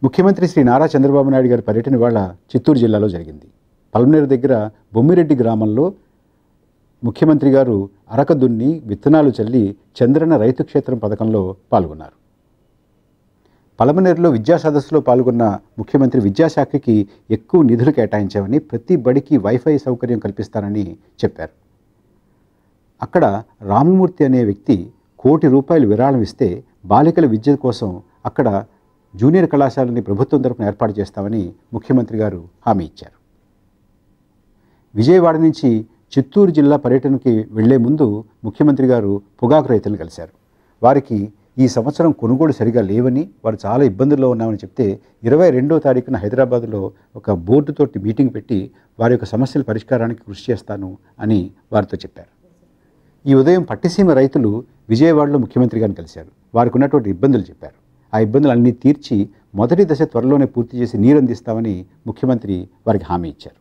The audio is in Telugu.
ముఖ్యమంత్రి శ్రీ నారా చంద్రబాబు నాయుడు గారి పర్యటన ఇవాళ చిత్తూరు జిల్లాలో జరిగింది. పల్మనేరు దగ్గర బొమ్మిరెడ్డి గ్రామంలో ముఖ్యమంత్రి గారు అరక దున్ని విత్తనాలు చల్లి చంద్రన్న రైతు క్షేత్రం పథకంలో పాల్గొన్నారు. పలమనేరులో విద్యా సదస్సులో పాల్గొన్న ముఖ్యమంత్రి విద్యాశాఖకి ఎక్కువ నిధులు కేటాయించామని, ప్రతి బడికి వైఫై సౌకర్యం కల్పిస్తానని చెప్పారు. అక్కడ రామమూర్తి అనే వ్యక్తి ₹1 కోటి విరాళం ఇస్తే బాలికల విద్య కోసం అక్కడ జూనియర్ కళాశాలని ప్రభుత్వం తరపున ఏర్పాటు చేస్తామని ముఖ్యమంత్రి గారు హామీ ఇచ్చారు. విజయవాడ నుంచి చిత్తూరు జిల్లా పర్యటనకి వెళ్లే ముందు ముఖ్యమంత్రి గారు పొగాకు రైతులను కలిశారు. వారికి ఈ సంవత్సరం కొనుగోలు సరిగా లేవని, వారు చాలా ఇబ్బందుల్లో ఉన్నామని చెప్తే 22వ తారీఖున హైదరాబాద్లో ఒక బోర్డుతోటి మీటింగ్ పెట్టి వారి యొక్క సమస్యల పరిష్కారానికి కృషి చేస్తాను అని వారితో చెప్పారు. ఈ ఉదయం పట్టిసీమ రైతులు విజయవాడలో ముఖ్యమంత్రి గారిని కలిశారు. వారికి ఉన్నటువంటి ఇబ్బందులు చెప్పారు. ఆ ఇబ్బందులన్నీ తీర్చి మొదటి దశ త్వరలోనే పూర్తి చేసి నీరు అందిస్తామని ముఖ్యమంత్రి వారికి హామీ ఇచ్చారు.